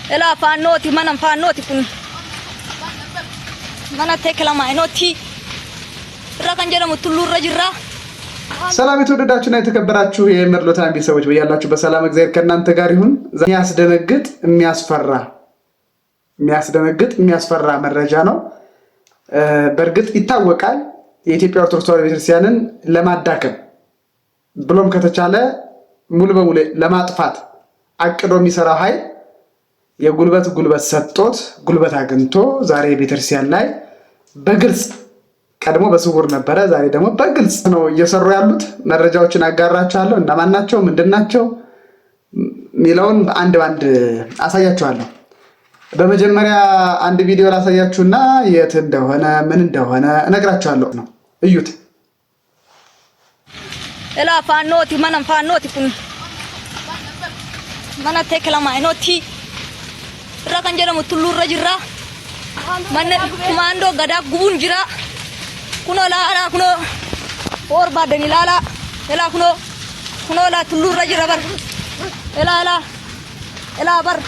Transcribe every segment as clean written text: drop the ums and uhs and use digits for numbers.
Ela fanoti mana fanoti kun mana tekla maynoti rakan jera mutulura jirra ሰላም የተወደዳችሁና የተከበራችሁ የመርሎታን ቤተሰቦች በያላችሁ በሰላም እግዚአብሔር ከእናንተ ጋር ይሁን። የሚያስፈራ መረጃ ነው። በእርግጥ ይታወቃል የኢትዮጵያ ኦርቶዶክስ ተዋሕዶ ቤተክርስቲያንን ለማዳከም ብሎም ከተቻለ ሙሉ በሙሉ ለማጥፋት አቅዶ የሚሰራው ኃይል የጉልበት ሰጥቶት ጉልበት አግኝቶ ዛሬ ቤተክርስቲያን ላይ በግልጽ ቀድሞ በስውር ነበረ፣ ዛሬ ደግሞ በግልጽ ነው እየሰሩ ያሉት። መረጃዎችን አጋራችኋለሁ። እነማን ናቸው ምንድናቸው ሚለውን አንድ ባንድ አሳያችኋለሁ። በመጀመሪያ አንድ ቪዲዮ ላሳያችሁና የት እንደሆነ ምን እንደሆነ እነግራችኋለሁ ነው። እዩት። ኤላ ፋኖቲ ማንም ፋኖቲ ኩን ማና ተከላ ማይኖቲ rakan jera mutulura jirra manne kumando gada gubun jira kuno la ala kuno or badani lala ela kuno la tulura jira bar ela bar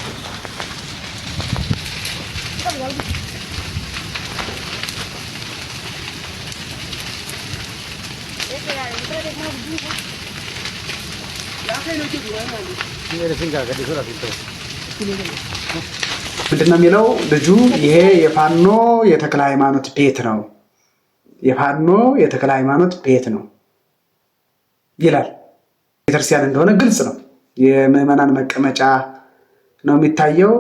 ምንድነው የሚለው ልጁ? ይሄ የፋኖ የተክለ ሃይማኖት ቤት ነው፣ የፋኖ የተክለ ሃይማኖት ቤት ነው ይላል። ቤተክርስቲያን እንደሆነ ግልጽ ነው። የምዕመናን መቀመጫ ነው የሚታየው።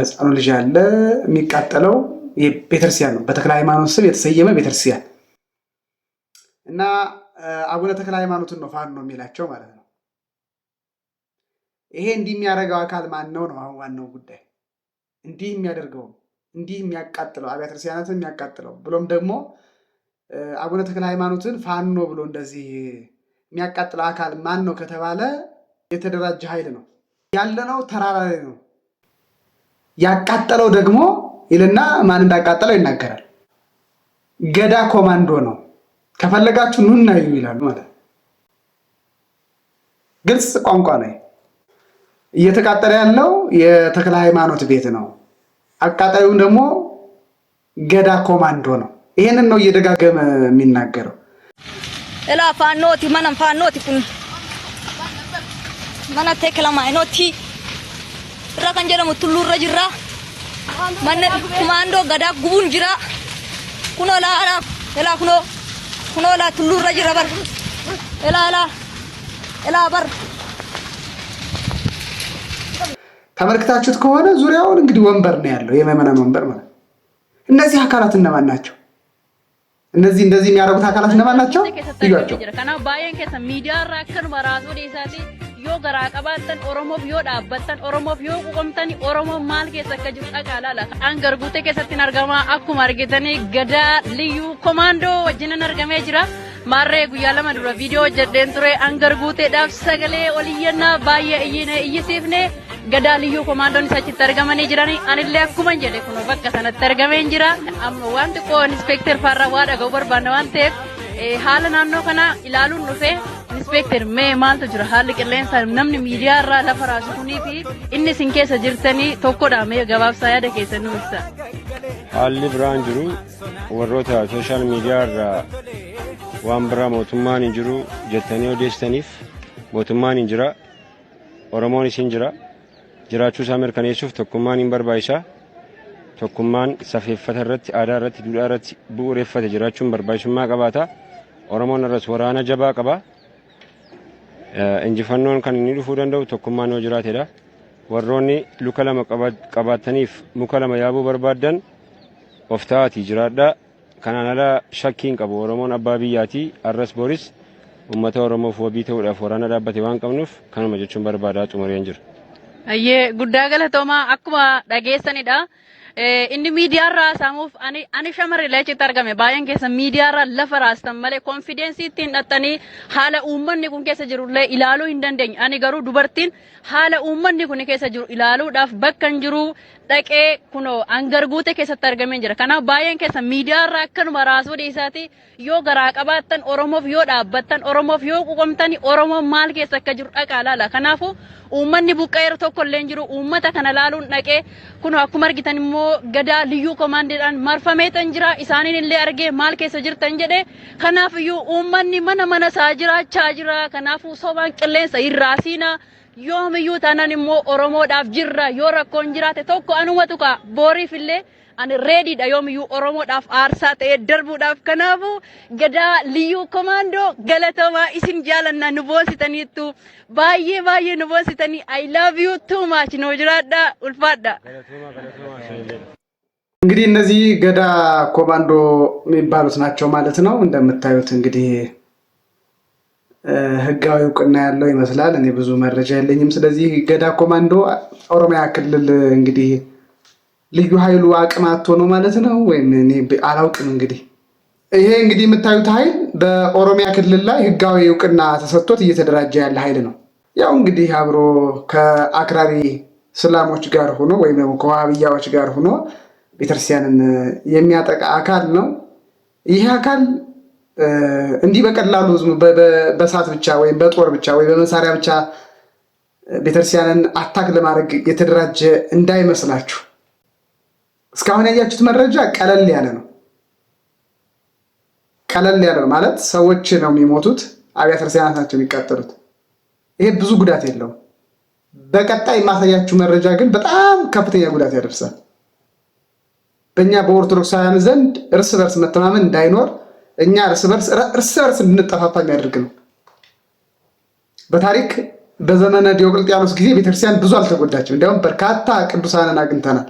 ህፃኑ ልጅ ያለ የሚቃጠለው ቤተክርስቲያን ነው። በተክለ ሃይማኖት ስም የተሰየመ ቤተክርስቲያን እና አቡነ ተክለ ሃይማኖትን ነው ፋኖ የሚላቸው ማለት ነው። ይሄ እንዲህ የሚያደርገው አካል ማን ነው ነው አሁን ዋናው ጉዳይ። እንዲህ የሚያደርገው እንዲህ የሚያቃጥለው አብያተ ክርስቲያናትን የሚያቃጥለው ብሎም ደግሞ አቡነ ተክለ ሃይማኖትን ፋኖ ብሎ እንደዚህ የሚያቃጥለው አካል ማን ነው ከተባለ የተደራጀ ኃይል ነው ያለነው፣ ተራራ ላይ ነው። ያቃጠለው ደግሞ ይልና ማን እንዳቃጠለው ይናገራል። ገዳ ኮማንዶ ነው፣ ከፈለጋችሁ ኑና እዩ ይላሉ ማለት ግልጽ ቋንቋ ነው። እየተቃጠለ ያለው የተክለ ሃይማኖት ቤት ነው። አቃጣዩም ደግሞ ገዳ ኮማንዶ ነው። ይሄንን ነው እየደጋገመ የሚናገረው። ኤላ ፋኖቲ ማንም ፋኖቲ ኩን ማና ተክለ ማይኖቲ rakan jera mutulura jirra manne kumando gada gubun jira kuno la ala ela kuno la tulura jira bar ela bar ተመልክታችሁት ከሆነ ዙሪያውን እንግዲህ ወንበር ነው ያለው፣ የምዕመናን ወንበር ማለት። እነዚህ አካላት እነማን ናቸው? እነዚህ የሚያደርጉት አካላት እነማን ናቸው? ይሏቸው ከና ባየን ከሰ ሚዲያ ራከን በራሱ ዲሳቲ ዮ ገራ ቀባተን ኦሮሞፍ ዮ ዳበተን ኦሮሞፍ ዮ ቆምተኒ ኦሮሞ ማል ከሰ ከጅ ጠቃላላ አንገርጉቴ ከሰቲን አርጋማ አኩማ አርገተኒ ገዳ ልዩ ኮማንዶ ወጅነን አርጋሜ ጅራ ማሬ ጉያ ለማዱራ ቪዲዮ ጀደን ቱሬ አንገርጉቴ ዳፍ ሰገሌ ኦልየና ባየ እይነ እይሲፍኔ ገዳ ልዩ ኮማንዶን ሰቺ ተርገመኔ ጅራኒ አንለ አኩማን ጀለ ኩኖ በቃ ሰነ ተርገመን ጅራ አም ዋንት ኮ ኢንስፔክተር ፋራ ዋዳ ጎበር ባንዋንቴ haala naannoo kana ilaaluun dhufee inspekter mee maaltu jira haalli qilleensa namni miidiyaa irraa lafa raasuunii fi inni isin keessa jirtanii tokkodha mee gabaabsaa yaada keessan nu ibsa. Haalli biraan jiru warroota sooshaal miidiyaa irraa waan biraa mootummaan hin jiru jettanii odeessitaniif mootummaan hin jira, Oromoon isin jira, jiraachuu isaa mirkaneessuuf tokkummaan hin barbaachisa. Tokkummaan safeeffata irratti, aadaa irratti, duudhaa irratti bu'uureffate jiraachuun barbaachisummaa qabaata. Oromoon irratti waraana jabaa qaba. Injifannoon kan inni dhufuu danda'u tokkummaan yoo jiraatedha. Warroonni luka lama qabaataniif muka lama yaabuu barbaadan of ta'aatii jiraadha. Kanaan ala shakkiin qabu. Oromoon abbaa biyyaati. Arras Booris uummata Oromoof wabii ta'uudhaaf waraana dhaabbate waan qabnuuf kanuma jechuun barbaadaa xumureen jira. Ayyee guddaa galatoomaa akkuma dhageessanidha. inni miidiyaarraa saamuuf ani shamarree leechitti argame baay'een keessa miidiyaarraa lafa raastan malee konfidensii ittiin dhattanii haala uummanni kun keessa jirullee ilaaluu hin dandeenye. Ani garuu dubartiin haala uummanni kun keessa jiru ilaaluudhaaf bakka hin jiru dhaqee kunoo angarguute keessatti argamee jira. Kanaaf baay'een keessa miidiyaarraa akkanuma raasuu dhiisaati yoo garaa qabaattan Oromoof yoo dhaabbattan Oromoof yoo quqomtan Oromoon maal keessa akka jiru dhaqaa laala. Kanaafuu uummanni buqqa'eeru tokko illee jiru uummata kana laaluun dhaqee kun akkuma argitan immoo gadaa liyyuu komaandeedhaan marfamee tan jira isaaniin illee argee maal keessa jirtan jedhe kanaaf iyyuu uummanni mana isaa jiraachaa jira kanaafuu sobaan qilleensa irraasiina yoomiyyuu taanaan immoo Oromoodhaaf jirra yoo rakkoon jiraate tokko anumatu ka booriif illee ani reediidha yoomiyyuu Oromoodhaaf aarsaa ta'ee darbuudhaaf kanaafuu gadaa liyyuu komaandoo galatamaa isin jaalanna nu boonsitaniittu baay'ee nu boonsitanii I love you too much ነው ጅራዳ ulfaadha እንግዲህ እነዚህ ገዳ ኮማንዶ የሚባሉት ናቸው ማለት ነው። እንደምታዩት እንግዲህ ህጋዊ እውቅና ያለው ይመስላል። እኔ ብዙ መረጃ የለኝም። ስለዚህ ገዳ ኮማንዶ ኦሮሚያ ክልል እንግዲህ ልዩ ኃይሉ አቅማቶ ነው ማለት ነው ወይም እኔ አላውቅም። እንግዲህ ይሄ እንግዲህ የምታዩት ኃይል በኦሮሚያ ክልል ላይ ህጋዊ እውቅና ተሰጥቶት እየተደራጀ ያለ ኃይል ነው። ያው እንግዲህ አብሮ ከአክራሪ እስላሞች ጋር ሆኖ ወይም ከዋሃብያዎች ጋር ሆኖ ቤተክርስቲያንን የሚያጠቃ አካል ነው። ይሄ አካል እንዲህ በቀላሉ በሳት ብቻ ወይም በጦር ብቻ ወይ በመሳሪያ ብቻ ቤተክርስቲያንን አታክ ለማድረግ የተደራጀ እንዳይመስላችሁ። እስካሁን ያያችሁት መረጃ ቀለል ያለ ነው። ቀለል ያለ ማለት ሰዎች ነው የሚሞቱት፣ አብያተ ክርስቲያናት ናቸው የሚቃጠሉት። ይሄ ብዙ ጉዳት የለውም። በቀጣይ የማሳያችሁ መረጃ ግን በጣም ከፍተኛ ጉዳት ያደርሳል። በእኛ በኦርቶዶክሳውያን ዘንድ እርስ በርስ መተማመን እንዳይኖር እኛ እርስ በርስ እንድንጠፋፋ የሚያደርግ ነው። በታሪክ በዘመነ ዲዮቅልጥያኖስ ጊዜ ቤተክርስቲያን ብዙ አልተጎዳችም። እንዲያውም በርካታ ቅዱሳንን አግኝተናል።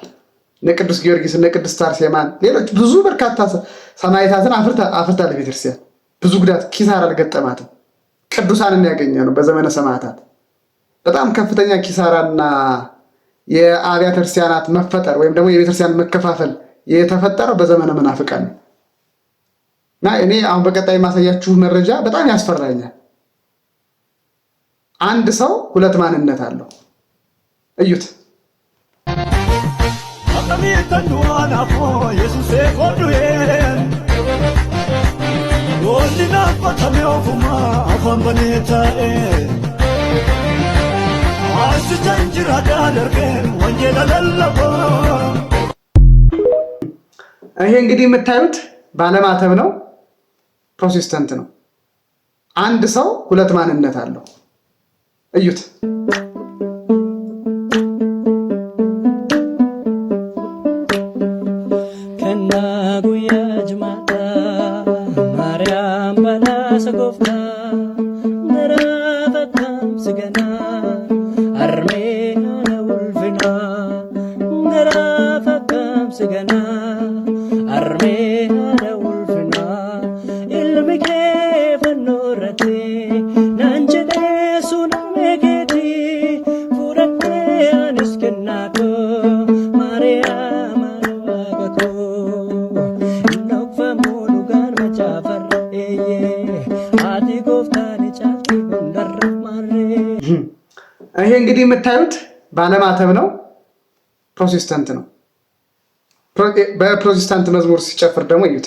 እነ ቅዱስ ጊዮርጊስ፣ እነ ቅድስት አርሴማን፣ ሌሎች ብዙ በርካታ ሰማዕታትን አፍርታለች ቤተክርስቲያን። ብዙ ጉዳት ኪሳራ አልገጠማትም። ቅዱሳንን ያገኘ ነው በዘመነ ሰማዕታት። በጣም ከፍተኛ ኪሳራና የአብያተ ክርስቲያናት መፈጠር ወይም ደግሞ የቤተክርስቲያን መከፋፈል የተፈጠረው በዘመነ መናፍቃን ነው። እና እኔ አሁን በቀጣይ ማሳያችሁ መረጃ በጣም ያስፈራኛል። አንድ ሰው ሁለት ማንነት አለው። እዩት። ይሄ እንግዲህ የምታዩት ባለማተብ ነው። ፕሮቴስታንት ነው። አንድ ሰው ሁለት ማንነት አለው። እዩት። ይሄ እንግዲህ የምታዩት ባለማተብ ነው። ፕሮቴስታንት ነው። በፕሮቴስታንት መዝሙር ሲጨፍር ደግሞ እዩት።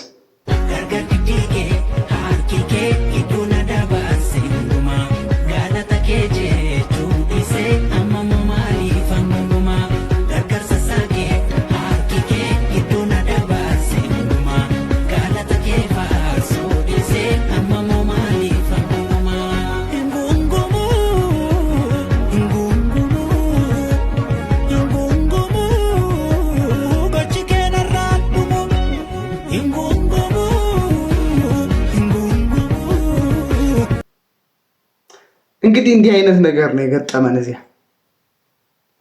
እንግዲህ እንዲህ አይነት ነገር ነው የገጠመን። እዚያ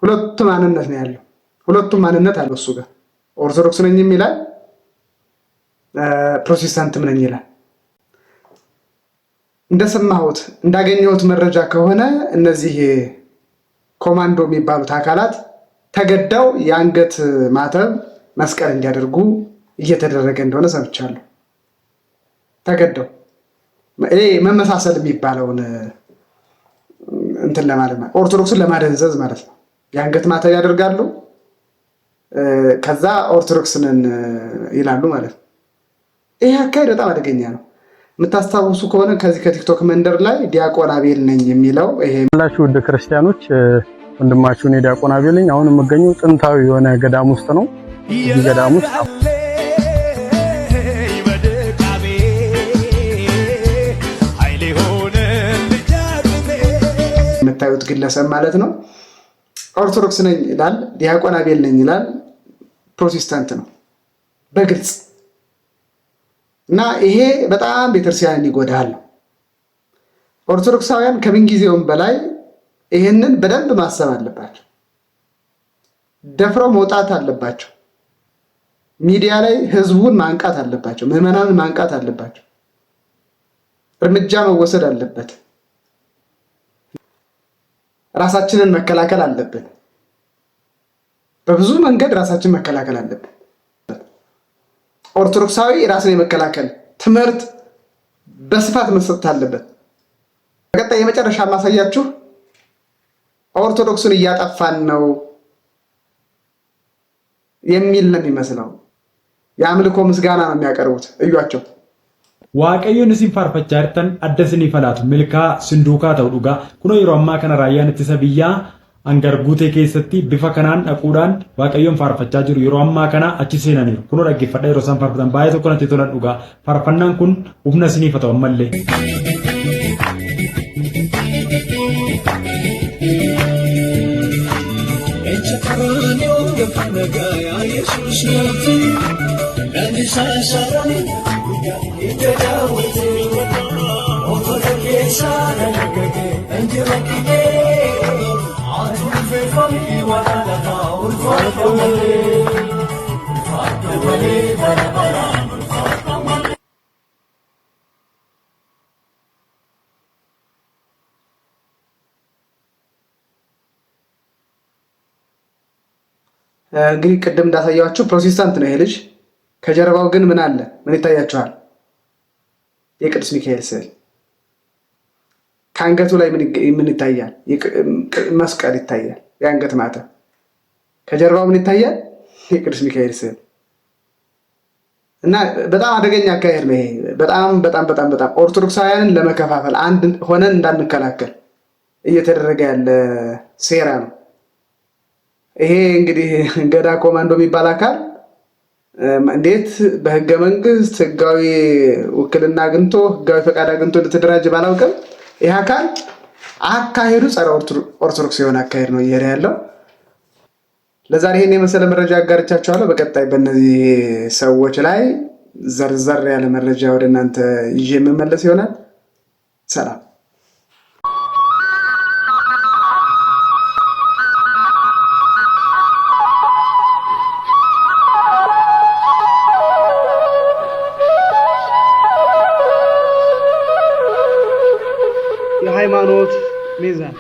ሁለቱም ማንነት ነው ያለው። ሁለቱም ማንነት አለው። እሱ ጋር ኦርቶዶክስ ነኝም ይላል፣ ፕሮቴስታንትም ነኝ ይላል። እንደሰማሁት እንዳገኘሁት መረጃ ከሆነ እነዚህ ኮማንዶ የሚባሉት አካላት ተገዳው የአንገት ማተብ መስቀል እንዲያደርጉ እየተደረገ እንደሆነ ሰምቻለሁ። ተገደው ይሄ መመሳሰል የሚባለውን እንትን ለማለት ነው፣ ኦርቶዶክስን ለማደንዘዝ ማለት ነው። የአንገት ማተብ ያደርጋሉ፣ ከዛ ኦርቶዶክስንን ይላሉ ማለት ነው። ይሄ አካሄድ በጣም አደገኛ ነው። የምታስታውሱ ከሆነ ከዚህ ከቲክቶክ መንደር ላይ ዲያቆን አቤል ነኝ የሚለው ይሄ ሁላችሁ ወደ ክርስቲያኖች ወንድማችሁ ነው ዲያቆን አቤል ነኝ። አሁን የምገኘው ጥንታዊ የሆነ ገዳም ውስጥ ነው። እዚህ ገዳም ውስጥ የምታዩት ግለሰብ ማለት ነው ኦርቶዶክስ ነኝ ይላል፣ ዲያቆን አቤል ነኝ ይላል፣ ፕሮቴስታንት ነው በግልጽ እና ይሄ በጣም ቤተክርስቲያንን ይጎዳል ነው። ኦርቶዶክሳውያን ከምንጊዜውም በላይ ይሄንን በደንብ ማሰብ አለባቸው። ደፍረው መውጣት አለባቸው። ሚዲያ ላይ ህዝቡን ማንቃት አለባቸው። ምዕመናንን ማንቃት አለባቸው። እርምጃ መወሰድ አለበት። ራሳችንን መከላከል አለብን። በብዙ መንገድ ራሳችንን መከላከል አለብን። ኦርቶዶክሳዊ ራስን የመከላከል ትምህርት በስፋት መሰጠት አለበት። በቀጣይ የመጨረሻ ማሳያችሁ ኦርቶዶክሱን እያጠፋን ነው የሚል ነው የሚመስለው። የአምልኮ ምስጋና ነው የሚያቀርቡት። እዩዋቸው። waaqayyoon isin faarfachaa jirtan adda isinii falaatu milkaa sinduukaa ta'u dhugaa kunoo yeroo ammaa kana raayyaan ittisa biyyaa hangarguutee keessatti bifa kanaan dhaquudhaan waaqayyoon faarfachaa jiru. Yeroo ammaa kana achi seenaniiru. Kunoo dhaggeeffadhaa yeroo isaan faarfatan baay'ee tokko natti tolan dhugaa. Faarfannaan kun humna isinii ta'u ammallee. እንግዲህ ቅድም እንዳሳያችሁ ፕሮቴስታንት ነው ይሄ ልጅ። ከጀርባው ግን ምን አለ? ምን ይታያችኋል? የቅዱስ ሚካኤል ስዕል። ከአንገቱ ላይ ምን ይታያል? መስቀል ይታያል፣ የአንገት ማተብ። ከጀርባው ምን ይታያል? የቅዱስ ሚካኤል ስዕል። እና በጣም አደገኛ አካሄድ ነው ይሄ። በጣም በጣም በጣም በጣም ኦርቶዶክሳውያንን ለመከፋፈል አንድ ሆነን እንዳንከላከል እየተደረገ ያለ ሴራ ነው ይሄ። እንግዲህ ገዳ ኮማንዶ የሚባል አካል እንዴት በህገ መንግስት ህጋዊ ውክልና አግኝቶ ህጋዊ ፈቃድ አግኝቶ እንደተደራጀ ባላውቅም ይሄ አካል አካሄዱ ጸረ ኦርቶዶክስ የሆነ አካሄድ ነው እየሄደ ያለው። ለዛሬ ይሄን የመሰለ መረጃ አጋርቻችኋለሁ። በቀጣይ በእነዚህ ሰዎች ላይ ዘርዘር ያለ መረጃ ወደ እናንተ ይዤ የምመለስ ይሆናል። ሰላም። የሃይማኖት ሚዛን